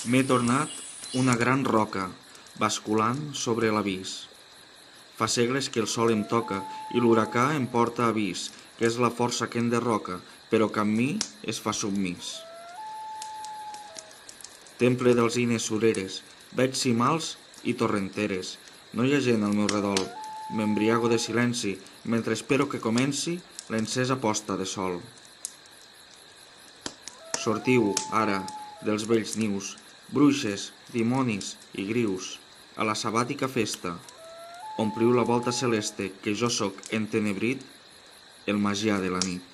M'he tornat una gran roca, basculant sobre l'avís. Fa segles que el sol em toca i l'huracà em porta avís, que és la força que enderroca, però que amb mi es fa submís. Temple dels ines sureres, veig cimals i torrenteres. No hi ha gent al meu redol, m'embriago de silenci mentre espero que comenci l'encesa posta de sol. Sortiu, ara, dels vells nius, bruixes, dimonis i grius, a la sabàtica festa. Ompliu la volta celeste que jo sóc entenebrit, el magià de la nit.